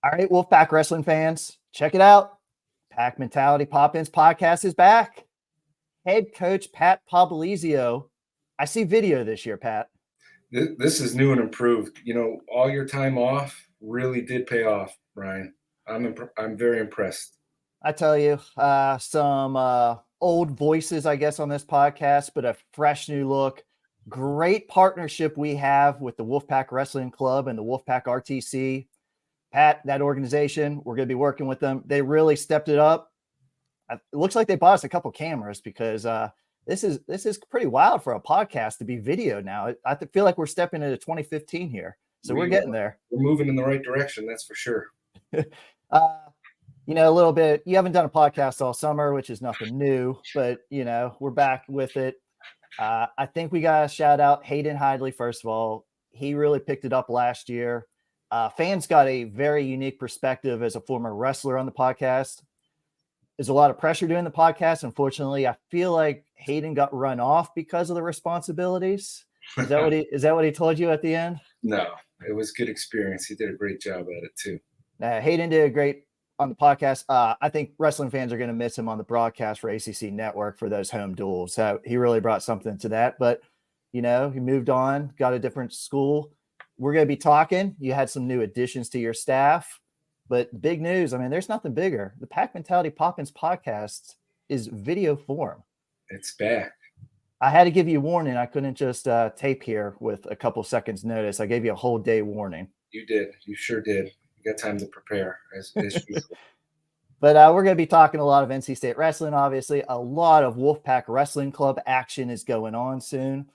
All right, Wolfpack wrestling fans, check it out. Pack Mentality Pop-Ins podcast is back. Head coach Pat Popolizio. I see video this year, Pat. This is new and improved. All your time off really did pay off, Ryan. I'm very impressed. I tell you, some old voices, I guess, on this podcast, but a fresh new look. Great partnership we have with the Wolfpack Wrestling Club and the Wolfpack RTC. Pat, that organization, we're going to be working with them. They really stepped it up. It looks like they bought us a couple cameras because this is pretty wild for a podcast to be video now. I feel like we're stepping into 2015 here. So we're getting there. We're moving in the right direction, that's for sure. A little bit, you haven't done a podcast all summer, which is nothing new, but, we're back with it. I think we got to shout out Hayden Hidley, first of all. He really picked it up last year. Fans got a very unique perspective as a former wrestler on the podcast. There's a lot of pressure doing the podcast. Unfortunately, I feel like Hayden got run off because of the responsibilities. Is that what he told you at the end? No, it was good experience. He did a great job at it too. Hayden did a great on the podcast. I think wrestling fans are going to miss him on the broadcast for ACC Network for those home duels. So he really brought something to that. But, he moved on, got a different school. We're going to be talking. You had some new additions to your staff. But big news, there's nothing bigger. The Pack Mentality Pop-Ins podcast is video form. It's back. I had to give you a warning. I couldn't just tape here with a couple seconds notice. I gave you a whole day warning. You did. You sure did. You got time to prepare as usual. But we're going to be talking a lot of NC State wrestling, obviously. A lot of Wolfpack Wrestling Club action is going on soon.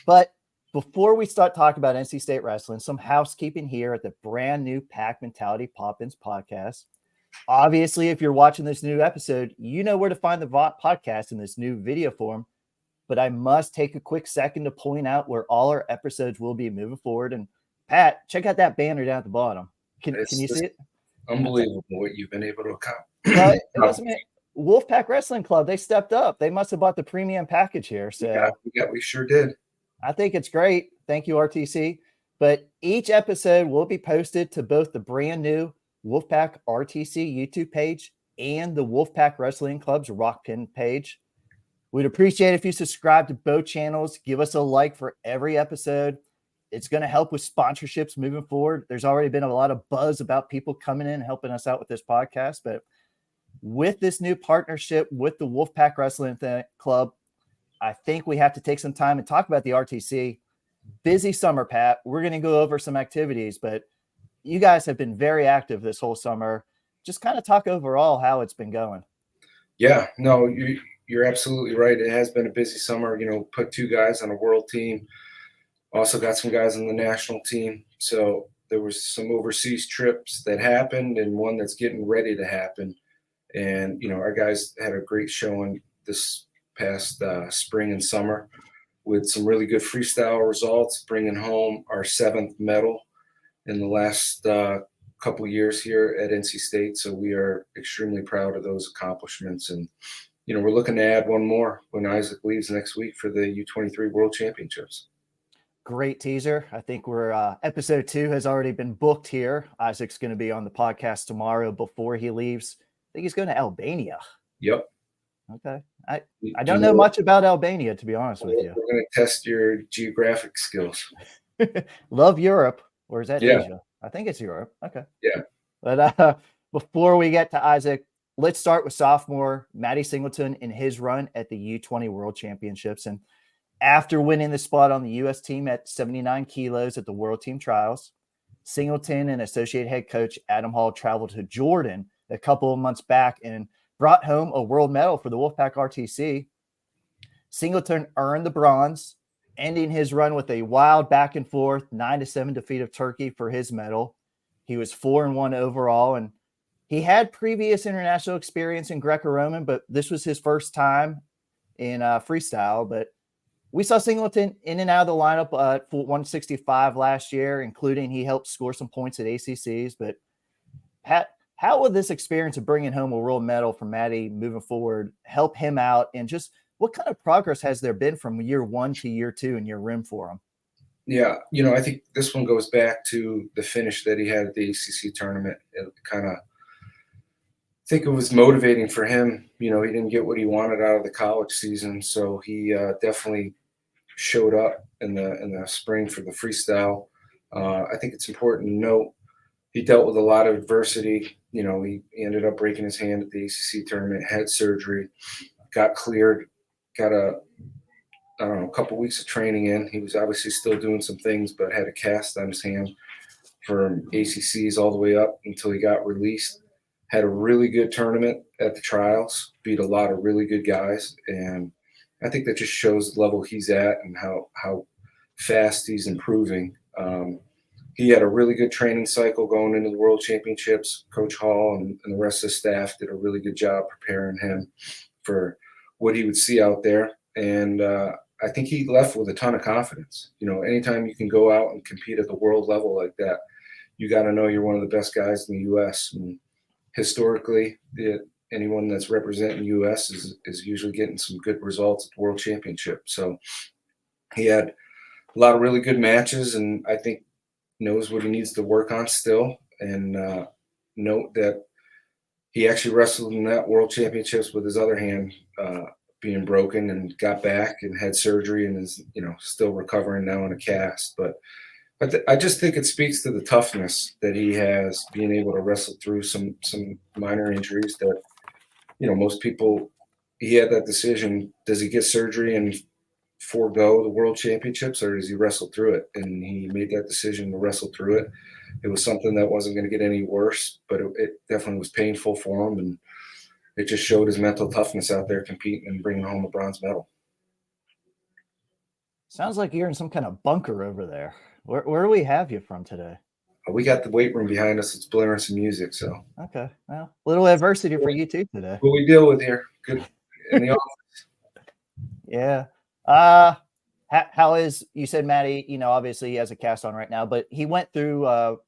But before we start talking about NC State wrestling, some housekeeping here at the brand new Pack Mentality Pop-Ins podcast. Obviously, if you're watching this new episode, you know where to find the podcast in this new video form. But I must take a quick second to point out where all our episodes will be moving forward. And Pat, check out that banner down at the bottom. Can you see it? Unbelievable what you've been able to accomplish. Wolfpack Wrestling Club, they stepped up. They must have bought the premium package here. So we sure did. I think it's great. Thank you, RTC. But each episode will be posted to both the brand new Wolfpack RTC YouTube page and the Wolfpack Wrestling Club's Rock Pin page. We'd appreciate if you subscribe to both channels. Give us a like for every episode. It's going to help with sponsorships moving forward. There's already been a lot of buzz about people coming in and helping us out with this podcast. But with this new partnership with the Wolfpack Wrestling Club, I think we have to take some time and talk about the RTC. Busy summer, Pat. We're going to go over some activities, but you guys have been very active this whole summer. Just kind of talk overall how it's been going. Yeah, no, you're absolutely right. It has been a busy summer. Put 2 guys on a world team. Also got some guys on the national team. So there was some overseas trips that happened and one that's getting ready to happen. And, our guys had a great showing this past spring and summer with some really good freestyle results, bringing home our 7th medal in the last couple of years here at NC State. So we are extremely proud of those accomplishments. And, we're looking to add one more when Isaac leaves next week for the U23 World Championships. Great teaser. I think we're episode 2 has already been booked here. Isaac's going to be on the podcast tomorrow before he leaves. I think he's going to Albania. Yep. Okay. I don't know much about Albania, to be honest with you. We're going to test your geographic skills. Love Europe. Or is that Asia? I think it's Europe. Okay. Yeah. But before we get to Isaac, let's start with sophomore Matty Singleton in his run at the U20 World Championships. And after winning the spot on the U.S. team at 79 kilos at the World Team Trials, Singleton and associate head coach Adam Hall traveled to Jordan a couple of months back and brought home a world medal for the Wolfpack RTC. Singleton earned the bronze, ending his run with a wild back and forth 9-7 defeat of Turkey for his medal. He was 4-1 overall, and he had previous international experience in Greco-Roman, but this was his first time in freestyle. But we saw Singleton in and out of the lineup at 165 last year, including he helped score some points at ACCs. But Pat, how will this experience of bringing home a world medal from Matty moving forward help him out? And just what kind of progress has there been from year 1 to year 2 in your room for him? Yeah, I think this one goes back to the finish that he had at the ACC tournament. It kind of think it was motivating for him. He didn't get what he wanted out of the college season, so he definitely showed up in the spring for the freestyle. I think it's important to note he dealt with a lot of adversity. He ended up breaking his hand at the ACC tournament, had surgery, got cleared, got a couple weeks of training in. He was obviously still doing some things, but had a cast on his hand from ACCs all the way up until he got released. Had a really good tournament at the trials, beat a lot of really good guys, and I think that just shows the level he's at and how fast he's improving. He had a really good training cycle going into the World Championships. Coach Hall and the rest of the staff did a really good job preparing him for what he would see out there, and I think he left with a ton of confidence. Anytime you can go out and compete at the world level like that, you got to know you're one of the best guys in the U.S. And historically, anyone that's representing the U.S. is usually getting some good results at the World Championship. So he had a lot of really good matches, and I think knows what he needs to work on still. And note that he actually wrestled in that World Championships with his other hand being broken, and got back and had surgery and is still recovering now in a cast. But I just think it speaks to the toughness that he has, being able to wrestle through some minor injuries that most people. He had that decision: does he get surgery and forego the World Championships, or does he wrestle through it? And he made that decision to wrestle through it. It was something that wasn't going to get any worse, but it definitely was painful for him, and it just showed his mental toughness out there competing and bringing home a bronze medal. Sounds like you're in some kind of bunker over there. Where do we have you from today? We got the weight room behind us. It's blaring some music. So okay, well, little adversity for you too today. What we deal with here, good in the office. Yeah. How is, you said Matty, obviously he has a cast on right now, but he went through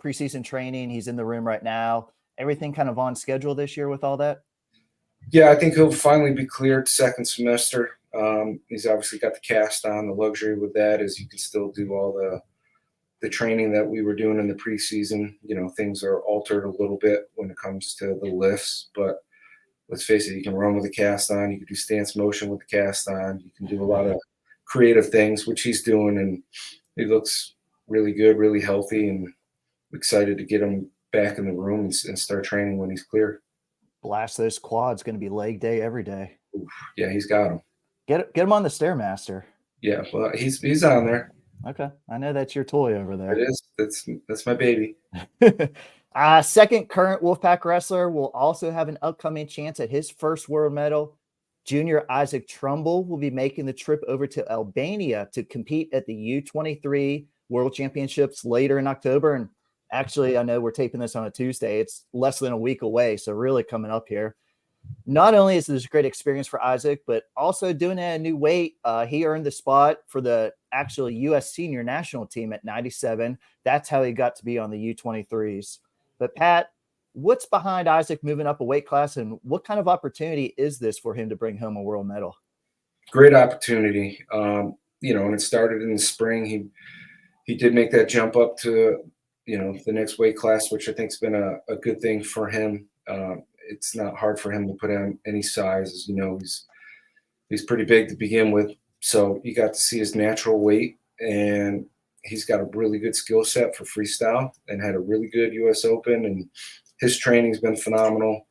preseason training. He's in the room right now. Everything kind of on schedule this year with all that? Yeah, I think he'll finally be cleared second semester. He's obviously got the cast on. The luxury with that is you can still do all the training that we were doing in the preseason. Things are altered a little bit when it comes to the lifts, but let's face it, you can run with the cast on. You can do stance motion with the cast on. You can do a lot of creative things, which he's doing, and he looks really good, really healthy, and excited to get him back in the room and start training when he's clear. Blast those quads. Going to be leg day every day. Oof, yeah, he's got him. Get him on the Stairmaster. Yeah, well, he's on there. Okay, I know that's your toy over there. It is. That's my baby. Second current Wolfpack wrestler will also have an upcoming chance at his first world medal. Junior Isaac Trumbull will be making the trip over to Albania to compete at the U23 World Championships later in October. And actually, I know we're taping this on a Tuesday. It's less than a week away, so really coming up here. Not only is this a great experience for Isaac, but also doing it at a new weight. He earned the spot for the actual U.S. senior national team at 97. That's how he got to be on the U23s. But Pat, what's behind Isaac moving up a weight class, and what kind of opportunity is this for him to bring home a world medal? Great opportunity. And it started in the spring. He did make that jump up to, the next weight class, which I think has been a good thing for him. It's not hard for him to put on any size. As you know, he's pretty big to begin with. So you got to see his natural weight, and he's got a really good skill set for freestyle and had a really good U.S. Open, and his training's been phenomenal.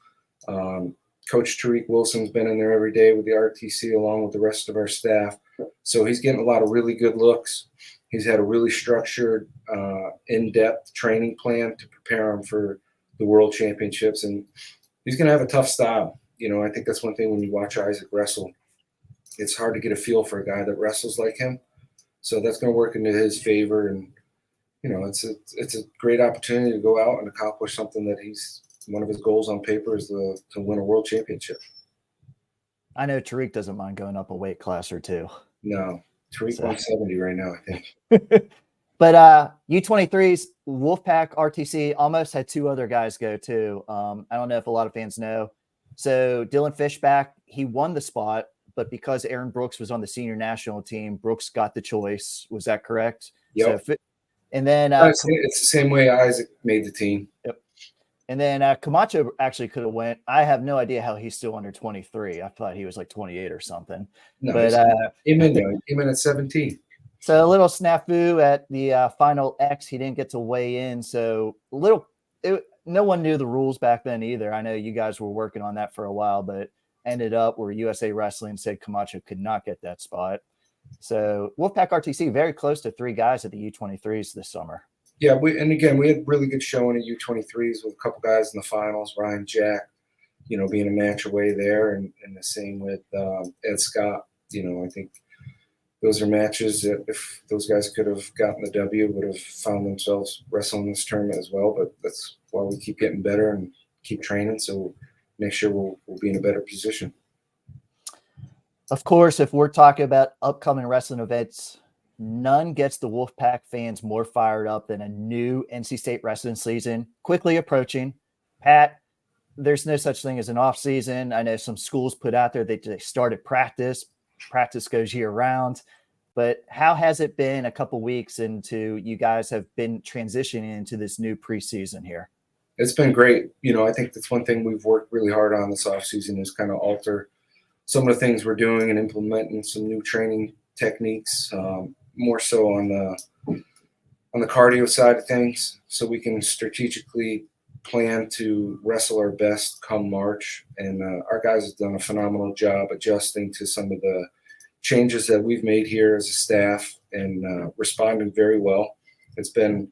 Coach Tariq Wilson's been in there every day with the RTC along with the rest of our staff. So he's getting a lot of really good looks. He's had a really structured, in-depth training plan to prepare him for the World Championships, and he's going to have a tough style. I think that's one thing when you watch Isaac wrestle. It's hard to get a feel for a guy that wrestles like him. So that's going to work into his favor, and it's a great opportunity to go out and accomplish something that one of his goals on paper is to win a world championship. I know Tariq doesn't mind going up a weight class or two. No, Tariq 170 right now, I think. But U23s, Wolfpack RTC almost had two other guys go too. I don't know if a lot of fans know. So Dylan Fishback, he won the spot, but because Aaron Brooks was on the senior national team, Brooks got the choice. Was that correct? Yep. So, and then It's the same way Isaac made the team. Yep. And then Camacho actually could have went. I have no idea how he's still under 23. I thought he was like 28 or something. No, but he came in at 17. So a little snafu at the final X. He didn't get to weigh in. So no one knew the rules back then either. I know you guys were working on that for a while, but ended up where USA Wrestling said Camacho could not get that spot. So Wolfpack RTC very close to 3 guys at the U23s this summer. Yeah, we had really good showing at U23s with a couple guys in the finals. Ryan Jack, being a match away there, and the same with Ed Scott. I think those are matches that if those guys could have gotten the W, would have found themselves wrestling this tournament as well. But that's why we keep getting better and keep training, so next year we'll be in a better position. Of course, if we're talking about upcoming wrestling events, none gets the Wolfpack fans more fired up than a new NC State wrestling season quickly approaching. Pat, there's no such thing as an off season. I know some schools put out there that they started practice. Practice goes year round. But how has it been a couple weeks into you guys have been transitioning into this new preseason here? It's been great. I think that's one thing we've worked really hard on this off season is kind of alter some of the things we're doing and implementing some new training techniques, more so on the cardio side of things, so we can strategically plan to wrestle our best come March. And our guys have done a phenomenal job adjusting to some of the changes that we've made here as a staff and responding very well. It's been,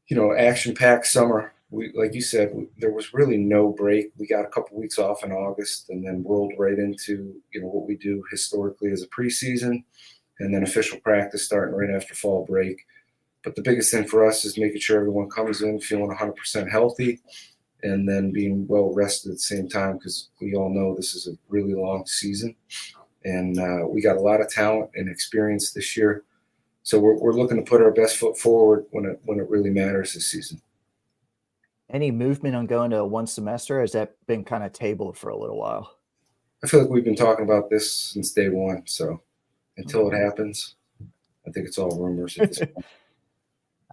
action-packed summer. Like you said, there was really no break. We got a couple weeks off in August and then rolled right into, what we do historically as a preseason, and then official practice starting right after fall break. But the biggest thing for us is making sure everyone comes in feeling 100% healthy and then being well rested at the same time, because we all know this is a really long season. And we got a lot of talent and experience this year. So we're looking to put our best foot forward when it really matters this season. Any movement on going to one semester? Or has that been kind of tabled for a little while? I feel like we've been talking about this since day one. So until it happens, I think it's all rumors at this point.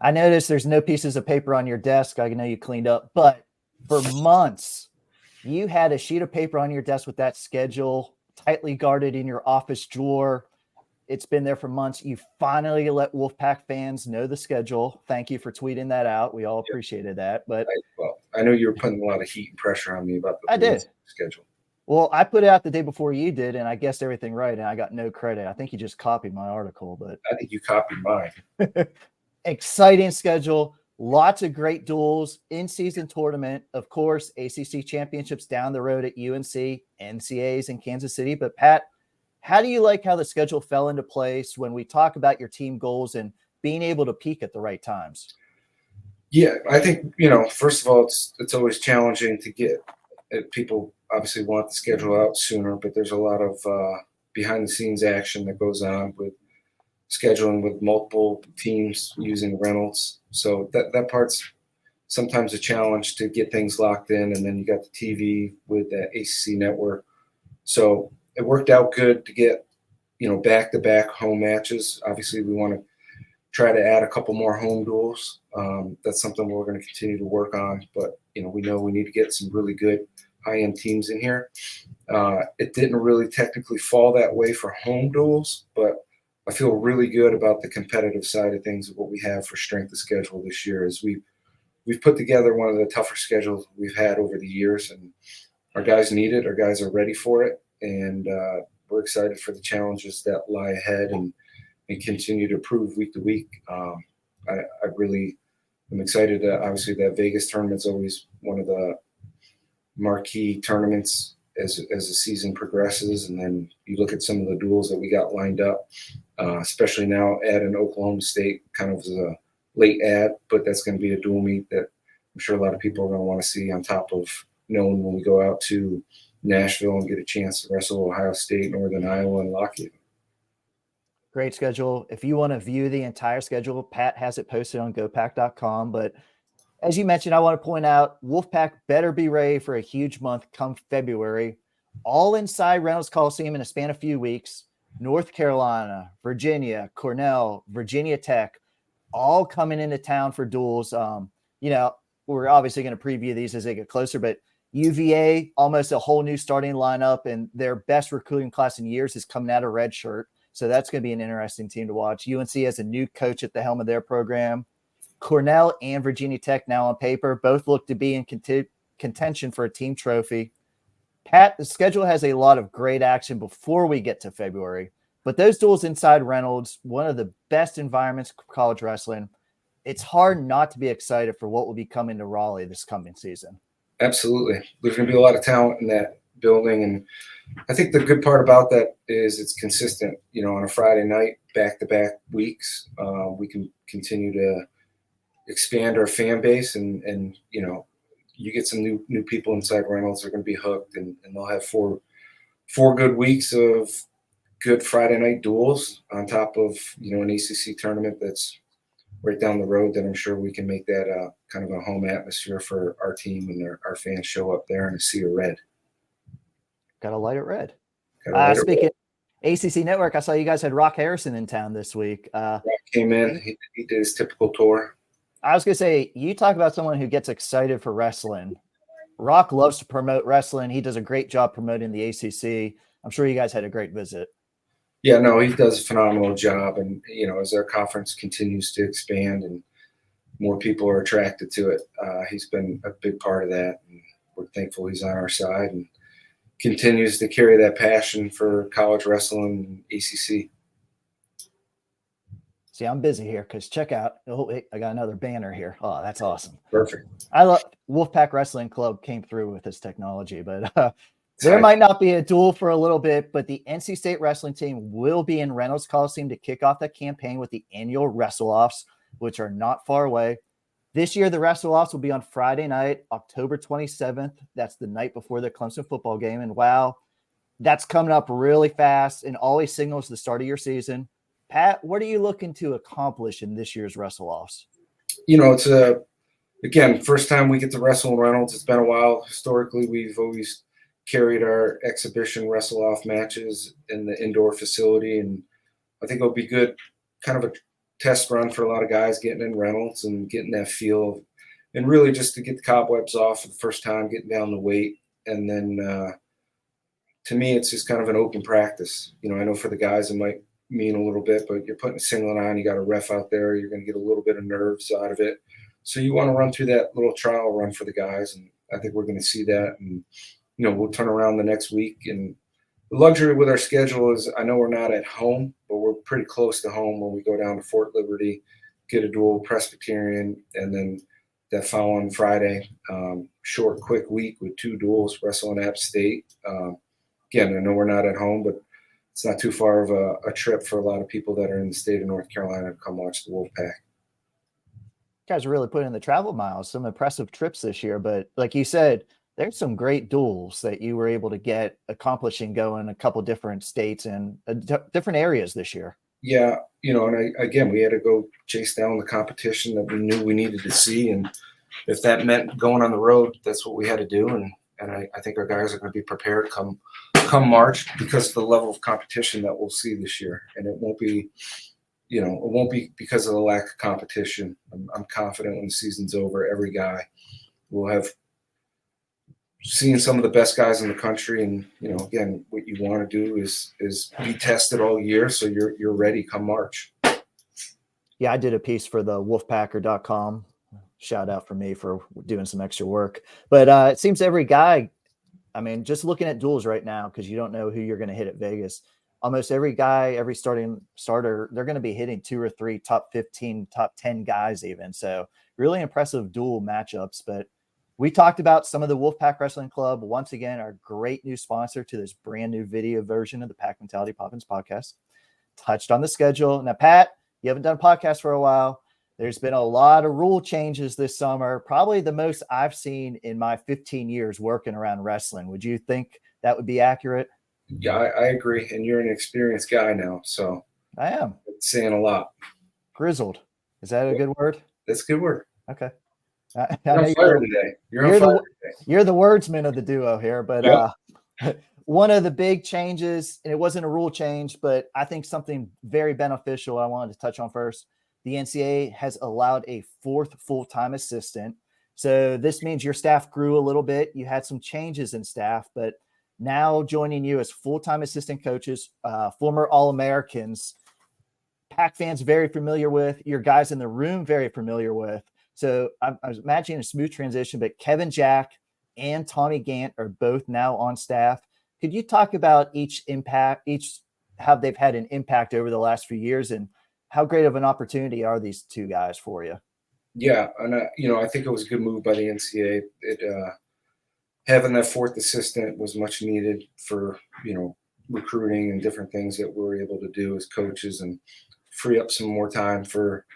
I noticed there's no pieces of paper on your desk. I know you cleaned up, but for months, you had a sheet of paper on your desk with that schedule tightly guarded in your office drawer. It's been there for months. You finally let Wolfpack fans know the schedule. Thank you for tweeting that out. We all appreciated that. But I know you were putting a lot of heat and pressure on me about the schedule. Well, I put it out the day before you did, and I guessed everything right, and I got no credit. I think you just copied my article, but I think you copied mine. Exciting schedule. Lots of great duels, in-season tournament. Of course, ACC championships down the road at UNC, NCAAs in Kansas City. But Pat, how do you like how the schedule fell into place when we talk about your team goals and being able to peak at the right times? Yeah, I think, first of all, it's always challenging to get people obviously want the schedule out sooner, but there's a lot of behind-the-scenes action that goes on with scheduling with multiple teams using rentals. So that part's sometimes a challenge to get things locked in. And then you got the TV with the ACC network. So it worked out good to get, back-to-back home matches. Obviously, we want to try to add a couple more home duels. That's something we're going to continue to work on. But, we know we need to get some really good high-end teams in here. It didn't really technically fall that way for home duels, but I feel really good about the competitive side of things of what we have for strength of schedule this year. As we've put together one of the tougher schedules we've had over the years, and our guys need it. Our guys are ready for it, and we're excited for the challenges that lie ahead and continue to improve week to week. I really am excited. Obviously, that Vegas tournament's always one of the marquee tournaments as the season progresses, and then you look at some of the duels that we got lined up, especially now adding Oklahoma State kind of as a late add, but that's going to be a dual meet that I'm sure a lot of people are going to want to see, on top of knowing when we go out to Nashville and get a chance to wrestle Ohio State, Northern Iowa, and Lockheed. Great schedule. If you want to view the entire schedule, Pat has it posted on gopack.com. But as you mentioned, I want to point out Wolfpack better be ready for a huge month come February. all inside Reynolds Coliseum in a span of a few weeks. North Carolina, Virginia, Cornell, Virginia Tech, all coming into town for duels. We're obviously going to preview these as they get closer, but UVA, almost a whole new starting lineup, and their best recruiting class in years is coming out of redshirt. So that's going to be an interesting team to watch. UNC has a new coach at the helm of their program. Cornell and Virginia Tech now on paper both look to be in contention for a team trophy. Pat, the schedule has a lot of great action before we get to February, but those duels inside Reynolds, one of the best environments for college wrestling. It's hard not to be excited for what will be coming to Raleigh this coming season. Absolutely. There's going to be a lot of talent in that building. And I think the good part about that is it's consistent, on a Friday night, back-to-back weeks. We can continue to expand our fan base and you get some new people inside Reynolds. They're going to be hooked, and they'll have four good weeks of good Friday night duels on top of an ACC tournament that's right down the road. That I'm sure we can make that kind of a home atmosphere for our team when our fans show up there in a sea of red. Got to light it red. Speaking ACC Network, I saw you guys had Rock Harrison in town this week. Rock came in. He did his typical tour. I was going to say, you talk about someone who gets excited for wrestling. Rock loves to promote wrestling. He does a great job promoting the ACC. I'm sure you guys had a great visit. Yeah, no, he does a phenomenal job. And, as our conference continues to expand and more people are attracted to it, he's been a big part of that. And we're thankful he's on our side and continues to carry that passion for college wrestling and ACC. See, I'm busy here because check out. Oh, wait, I got another banner here. Oh, that's awesome. Perfect. I love Wolfpack Wrestling Club came through with this technology, but there might not be a duel for a little bit, but the NC State wrestling team will be in Reynolds Coliseum to kick off that campaign with the annual wrestle-offs, which are not far away. This year, the wrestle-offs will be on Friday night, October 27th. That's the night before the Clemson football game. And wow, that's coming up really fast and always signals the start of your season. Pat, what are you looking to accomplish in this year's wrestle-offs? It's again, first time we get to wrestle in Reynolds. It's been a while. Historically, we've always carried our exhibition wrestle-off matches in the indoor facility, and I think it'll be good, kind of a test run for a lot of guys getting in Reynolds and getting that feel, and really just to get the cobwebs off for the first time, getting down the weight, and then to me, it's just kind of an open practice. I know for the guys it might mean a little bit, but you're putting a singlet on, you got a ref out there, you're going to get a little bit of nerves out of it. So you want to run through that little trial run for the guys, and I think we're going to see that. And we'll turn around the next week. And the luxury with our schedule is I know we're not at home, but we're pretty close to home when we go down to Fort Liberty, get a duel Presbyterian, and then that following Friday, short, quick week with 2 duels, wrestling App State. Again, I know we're not at home, but it's not too far of a trip for a lot of people that are in the state of North Carolina to come watch the Wolfpack. You guys are really putting in the travel miles, some impressive trips this year. But like you said, there's some great duels that you were able to get accomplishing going a couple different states and different areas this year. Yeah, and we had to go chase down the competition that we knew we needed to see. And if that meant going on the road, that's what we had to do. And I think our guys are going to be prepared come March because of the level of competition that we'll see this year. And it won't be, because of the lack of competition. I'm confident when the season's over, every guy will have seen some of the best guys in the country. And, again, what you want to do is be tested all year so you're ready come March. Yeah, I did a piece for the wolfpacker.com. Shout out for me for doing some extra work. But it seems every guy, just looking at duels right now, because you don't know who you're going to hit at Vegas, almost every guy, every starter, they're going to be hitting 2 or 3 top 15, top 10 guys even. So really impressive duel matchups. But we talked about some of the Wolfpack Wrestling Club. Once again, our great new sponsor to this brand new video version of the Pack Mentality Poppins podcast. Touched on the schedule. Now, Pat, you haven't done a podcast for a while. There's been a lot of rule changes this summer, probably the most I've seen in my 15 years working around wrestling. Would you think that would be accurate? Yeah, I agree. And you're an experienced guy now, so I am. It's saying a lot. Grizzled. Is that a good word? That's a good word. Okay. You're on fire today. You're on fire today. You're the wordsman of the duo here, but one of the big changes, and it wasn't a rule change, but I think something very beneficial I wanted to touch on first. The NCAA has allowed a fourth full-time assistant. So this means your staff grew a little bit. You had some changes in staff, but now joining you as full-time assistant coaches, former All-Americans, Pac fans very familiar with, your guys in the room very familiar with. So I was imagining a smooth transition, but Kevin Jack and Tommy Gant are both now on staff. Could you talk about each how they've had an impact over the last few years, and how great of an opportunity are these two guys for you? Yeah, and I think it was a good move by the NCAA. Having that fourth assistant was much needed for recruiting and different things that we were able to do as coaches, and free up some more time for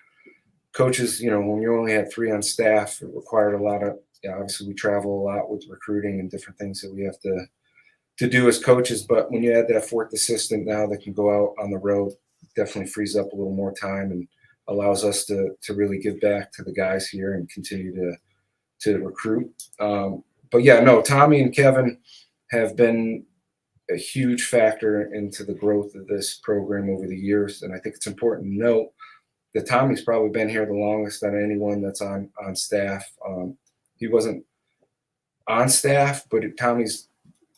coaches. When you only had 3 on staff, it required a lot of. Obviously, we travel a lot with recruiting and different things that we have to do as coaches. But when you add that fourth assistant now that can go out on the road, definitely frees up a little more time and allows us to really give back to the guys here and continue to recruit. But yeah, no, Tommy and Kevin have been a huge factor into the growth of this program over the years. And I think it's important to note that Tommy's probably been here the longest out of anyone that's on staff. He wasn't on staff, but Tommy's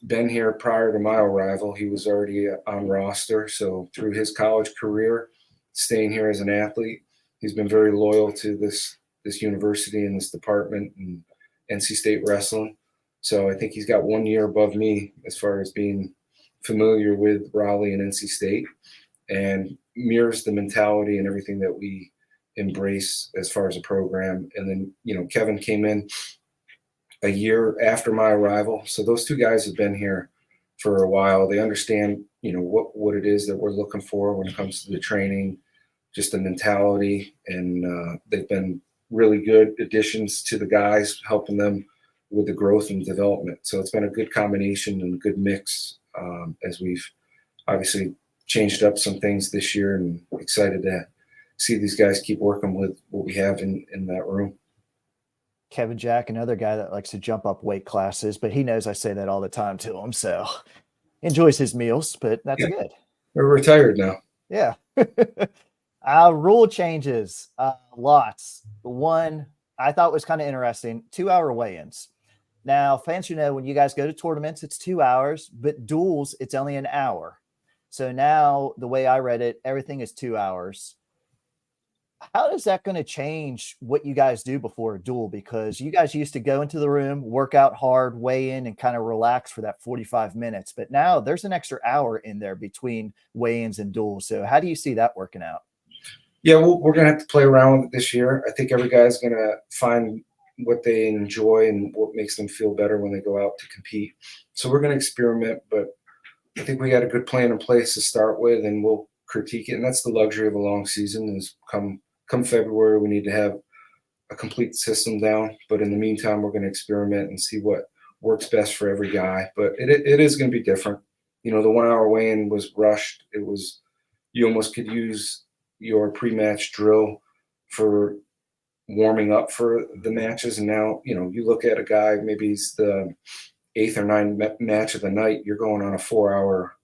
been here prior to my arrival. He was already on roster. So through his college career, staying here as an athlete, he's been very loyal to this university and this department and NC State wrestling. So I think he's got 1 year above me as far as being familiar with Raleigh and NC State, and mirrors the mentality and everything that we embrace as far as a program. And then, Kevin came in a year after my arrival. So those two guys have been here for a while. They understand, what it is that we're looking for when it comes to the training, just the mentality. And they've been really good additions to the guys, helping them with the growth and development. So it's been a good combination and a good mix as we've obviously changed up some things this year, and excited to see these guys keep working with what we have in that room. Kevin Jack, another guy that likes to jump up weight classes, but he knows I say that all the time to him. So enjoys his meals, but that's good. We're retired now. Yeah. Rule changes, lots. The one I thought was kind of interesting, 2-hour weigh-ins. Now, fans should know when you guys go to tournaments, it's 2 hours, but duels, it's only an hour. So now the way I read it, everything is 2 hours. How is that going to change what you guys do before a duel? Because you guys used to go into the room, work out hard, weigh in, and kind of relax for that 45 minutes. But now there's an extra hour in there between weigh-ins and duels. So how do you see that working out? Yeah, we're going to have to play around with it this year. I think every guy's going to find what they enjoy and what makes them feel better when they go out to compete. So we're going to experiment, but I think we got a good plan in place to start with, and we'll critique it. And that's the luxury of a long season, is come February, we need to have a complete system down. But in the meantime, we're going to experiment and see what works best for every guy. But it is going to be different. The 1 hour weigh-in was rushed. You almost could use your pre-match drill for warming up for the matches. And now, you look at a guy, maybe he's the 8th or 9th match of the night, you're going on a 4-hour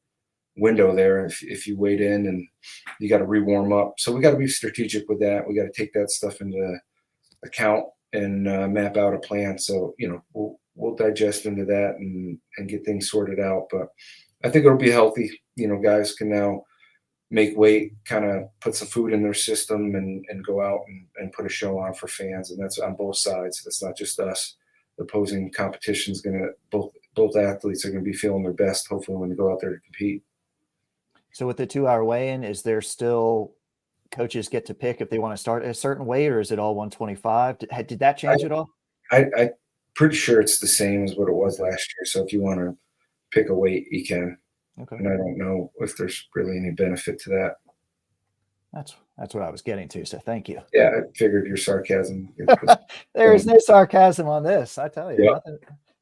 window there if you wait in, and you got to re-warm up. So we got to be strategic with that. We got to take that stuff into account and map out a plan. So, we'll digest into that and get things sorted out. But I think it'll be healthy. Guys can now make weight, kind of put some food in their system and go out and put a show on for fans. And that's on both sides. That's not just us. The opposing competition is going to, both athletes are going to be feeling their best, hopefully, when they go out there to compete. So with the 2-hour weigh-in, is there still coaches get to pick if they want to start at a certain weight, or is it all 125? Did that change at all? I'm pretty sure it's the same as what it was last year. So if you want to pick a weight, you can. Okay. And I don't know if there's really any benefit to that. That's what I was getting to. So thank you. Yeah, I figured your sarcasm. There is no sarcasm on this. I tell you.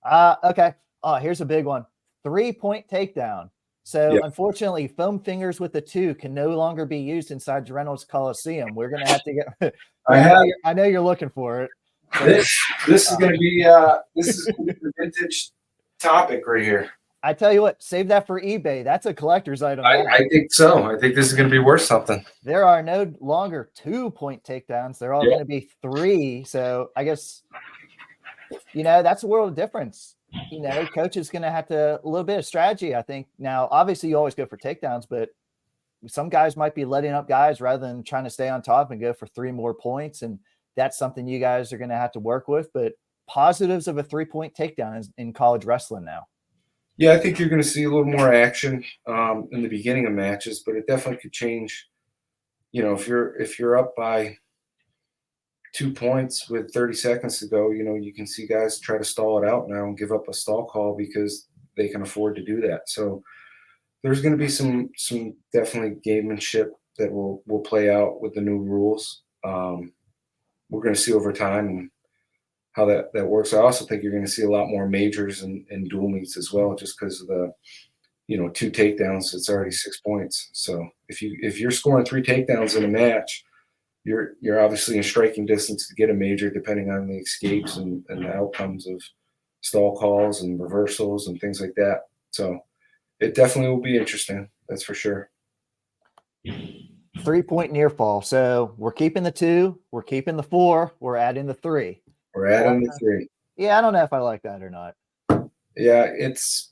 Yeah. Okay. Oh, here's a big one. 3-point takedown. So unfortunately, foam fingers with the 2 can no longer be used inside Reynolds Coliseum. We're going to have to get. I know you're looking for it. This is going to be the vintage topic right here. I tell you what, save that for eBay. That's a collector's item. I think so. I think this is going to be worth something. There are no longer 2-point takedowns. They're all going to be 3. So I guess, that's a world of difference. Coach is going to have to a little bit of strategy, I think. Now, obviously, you always go for takedowns, but some guys might be letting up guys rather than trying to stay on top and go for 3 more points. And that's something you guys are going to have to work with. But positives of a 3-point takedown in college wrestling now. Yeah, I think you're going to see a little more action in the beginning of matches, but it definitely could change. If you're up by 2 points with 30 seconds to go, you can see guys try to stall it out now and give up a stall call because they can afford to do that. So there's going to be some definitely gamemanship that will play out with the new rules. We're going to see over time and how that works. I also think you're going to see a lot more majors and dual meets as well, just because of the 2 takedowns. It's already 6 points. So if you're scoring 3 takedowns in a match, you're obviously in striking distance to get a major, depending on the escapes and the outcomes of stall calls and reversals and things like that. So it definitely will be interesting. That's for sure. 3-point near fall. So we're keeping the 2, we're keeping the 4, we're adding the 3. We're adding the 3. Yeah, I don't know if I like that or not. Yeah, it's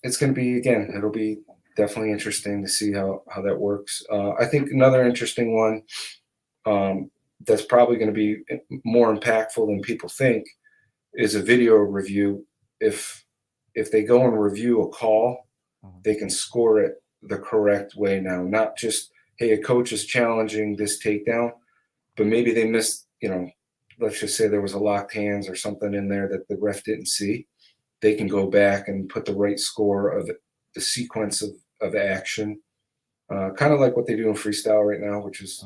going to be, again, it'll be definitely interesting to see how that works. I think another interesting one that's probably going to be more impactful than people think is a video review. If they go and review a call, they can score it the correct way now. Not just, hey, a coach is challenging this takedown, but maybe they missed, let's just say there was a locked hands or something in there that the ref didn't see. They can go back and put the right score of the sequence of action, kind of like what they do in freestyle right now, which is,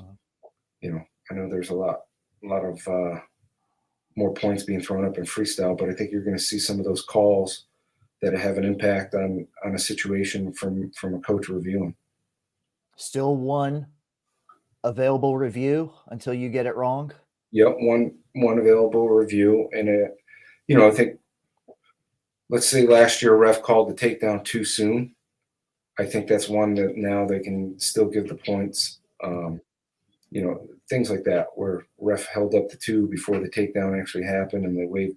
I know there's a lot of more points being thrown up in freestyle, but I think you're going to see some of those calls that have an impact on a situation from a coach reviewing. Still one available review until you get it wrong? Yep, one available review. And, I think, let's say last year a ref called the takedown too soon. I think that's one that now they can still give the points. Things like that where ref held up the 2 before the takedown actually happened and they waved.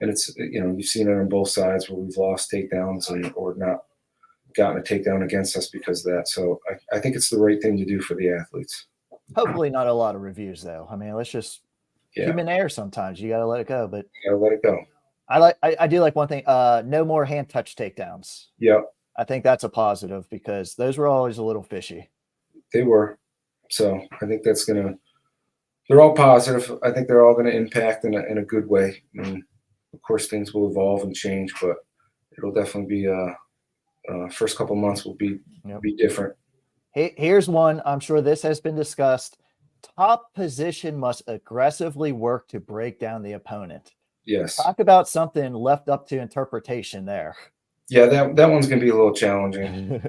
And it's, you've seen it on both sides where we've lost takedowns or not gotten a takedown against us because of that. So I think it's the right thing to do for the athletes. Hopefully not a lot of reviews though. I mean, let's just human error sometimes. You got to let it go, but you got to let it go. I do like one thing, no more hand touch takedowns. Yep. I think that's a positive because those were always a little fishy. They were. So I think they're all positive. I think they're all going to impact in a good way. And of course, things will evolve and change, but it'll definitely be first couple months will be different. Here's one. I'm sure this has been discussed. Top position must aggressively work to break down the opponent. Yes. Talk about something left up to interpretation there. Yeah, that one's going to be a little challenging.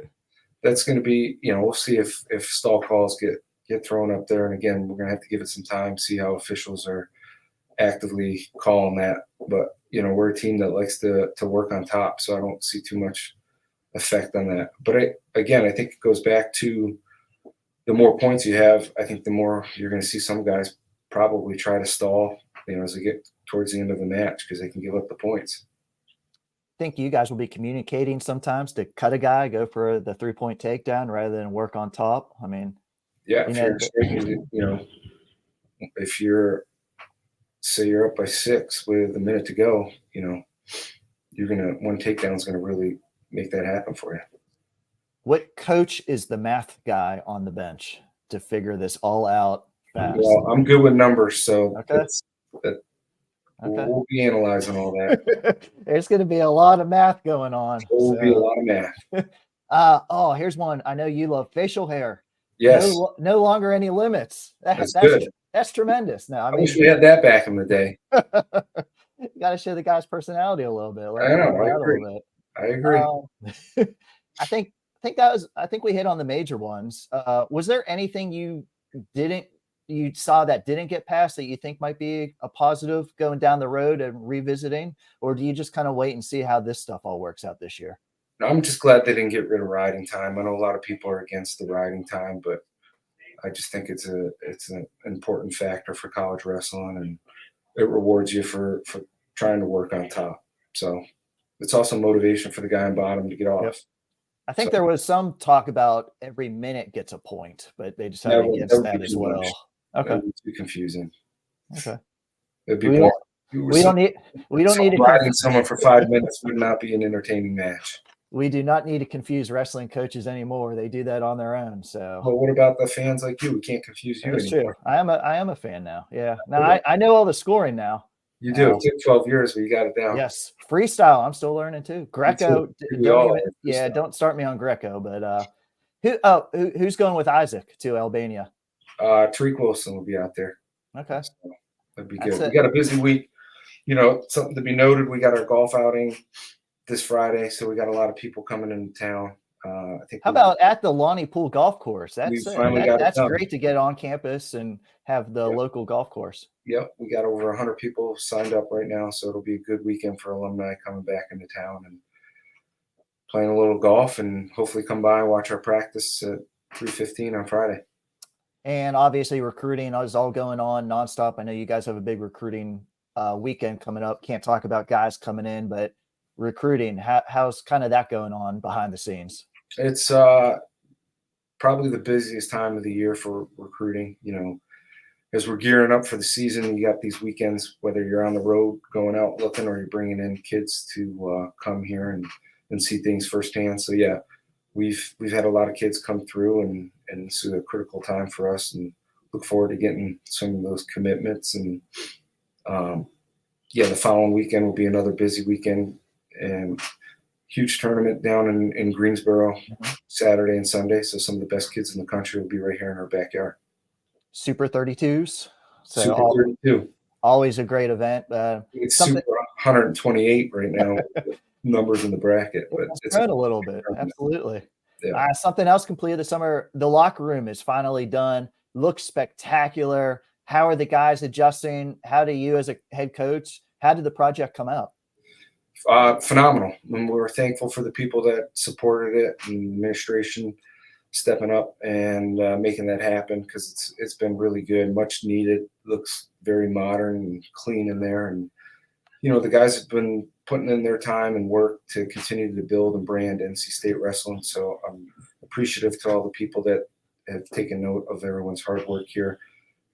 That's going to be, we'll see if stall calls get thrown up there. And again, we're going to have to give it some time, see how officials are actively calling that. But, we're a team that likes to work on top, so I don't see too much effect on that. But I think it goes back to the more points you have, I think the more you're going to see some guys probably try to stall, as they get towards the end of the match because they can give up the points. Think you guys will be communicating sometimes to cut a guy, go for the 3-point takedown rather than work on top? I mean, yeah, if you're say you're up by 6 with a minute to go, one takedown is going to really make that happen for you. What coach is the math guy on the bench to figure this all out fast? Well, I'm good with numbers, so okay. We'll be analyzing all that. There's going to be a lot of math going on. There will be a lot of math. Here's one. I know you love facial hair. Yes. No longer any limits. That's good. That's tremendous. Now, I wish we had that back in the day. You got to show the guy's personality a little bit. I know. I agree. I think we hit on the major ones. Was there anything you saw that didn't get passed that you think might be a positive going down the road and revisiting, or do you just kind of wait and see how this stuff all works out this year? I'm just glad they didn't get rid of riding time. I know a lot of people are against the riding time, but I just think it's an important factor for college wrestling, and it rewards you for trying to work on top. So it's also motivation for the guy on bottom to get off. Yep. I think there was some talk about every minute gets a point, but they decided That against would that be as too well. much. Okay. That would be confusing. Okay. It'd be We boring. don't need to riding someone for 5 minutes would not be an entertaining match. We do not need to confuse wrestling coaches anymore. They do that on their own. So, Well, what about the fans like you? We can't confuse you that's anymore. true. I am a fan now. Yeah. Now I know all the scoring now. You do. It took 12 years, but you got it down. Yes. Freestyle. I'm still learning too. Greco. Don't start me on Greco, but who's going with Isaac to Albania? Tariq Wilson will be out there. Okay. So that'd be good. We got a busy week. You know, something to be noted. We got our golf outing this Friday, so we got a lot of people coming into town. I think. How about at the Lonnie Pool Golf Course? That's great to get on campus and have the local golf course. Yep, we got over 100 people signed up right now, so it'll be a good weekend for alumni coming back into town and playing a little golf, and hopefully come by and watch our practice at 3:15 on Friday. And obviously, recruiting is all going on nonstop. I know you guys have a big recruiting weekend coming up. Can't talk about guys coming in, but recruiting, how's kind of that going on behind the scenes? It's probably the busiest time of the year for recruiting. You know, as we're gearing up for the season, you got these weekends, whether you're on the road going out looking or you're bringing in kids to come here and see things firsthand. So yeah, we've had a lot of kids come through, and it's a critical time for us, and look forward to getting some of those commitments. And the following weekend will be another busy weekend, and huge tournament down in Greensboro Saturday and Sunday. So some of the best kids in the country will be right here in our backyard. Super 32s. So Super 32. Always a great event. It's Super 128 right now. Numbers in the bracket, but it's a little bit. Absolutely. Yeah. Something else completed this summer. The locker room is finally done. Looks spectacular. How are the guys adjusting? How do you, as a head coach, how did the project come out? Phenomenal. And we're thankful for the people that supported it, and administration stepping up and making that happen, because it's been really good, much needed. Looks very modern and clean in there, and you know, the guys have been putting in their time and work to continue to build and brand NC State wrestling. So I'm appreciative to all the people that have taken note of everyone's hard work here.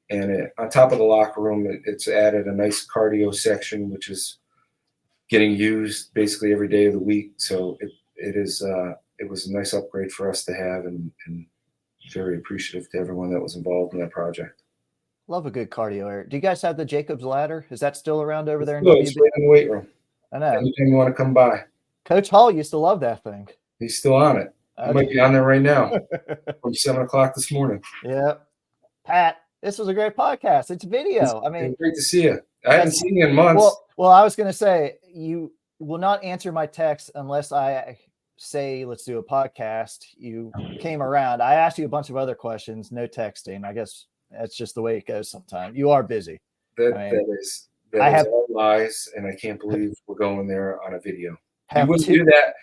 And on top of the locker room, it's added a nice cardio section, which is getting used basically every day of the week. So it was a nice upgrade for us to have, and very appreciative to everyone that was involved in that project. Love a good cardio area. Do you guys have the Jacob's Ladder? Is that still around over there? It's right in the weight room. I know. Anytime you want to come by. Coach Hall used to love that thing. He's still on it. He might be on there right now from 7 o'clock this morning. Yeah. Pat, this was a great podcast. It's video. It's great to see you. I haven't seen you in months. Well, I was going to say, you will not answer my text unless I say, let's do a podcast. You came around. I asked you a bunch of other questions, no texting. I guess that's just the way it goes sometimes. You are busy. That is all lies, and I can't believe we're going there on a video. You wouldn't do that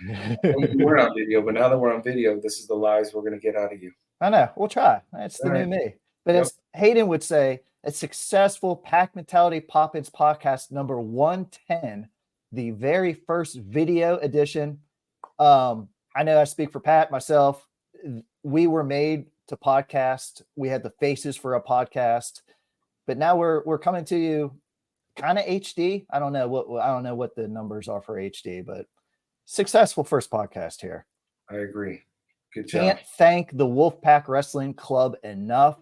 when we were on video, but now that we're on video, this is the lies we're going to get out of you. I know. We'll try. That's the new me. But as Hayden would say, a successful Pack Mentality Pop-Ins podcast number 110, the very first video edition. I know I speak for Pat, myself. We were made to podcast. We had the faces for a podcast, but now we're coming to you kind of HD. I don't know what the numbers are for HD, but successful first podcast here. I agree. Good job. Can't thank the Wolfpack Wrestling Club enough.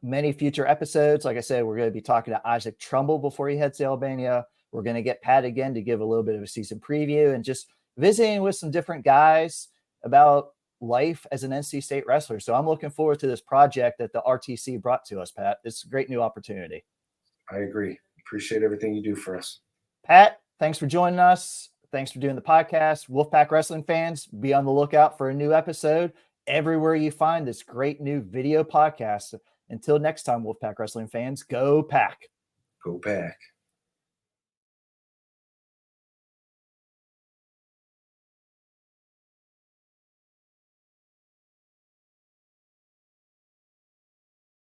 Many future episodes. Like I said, we're going to be talking to Isaac Trumbull before he heads to Albania. We're going to get Pat again to give a little bit of a season preview and just visiting with some different guys about life as an NC State wrestler. So I'm looking forward to this project that the RTC brought to us, Pat. It's a great new opportunity. I agree. Appreciate everything you do for us. Pat, thanks for joining us. Thanks for doing the podcast. Wolfpack Wrestling fans, be on the lookout for a new episode everywhere you find this great new video podcast. Until next time, Wolfpack Wrestling fans, go Pack. Go Pack.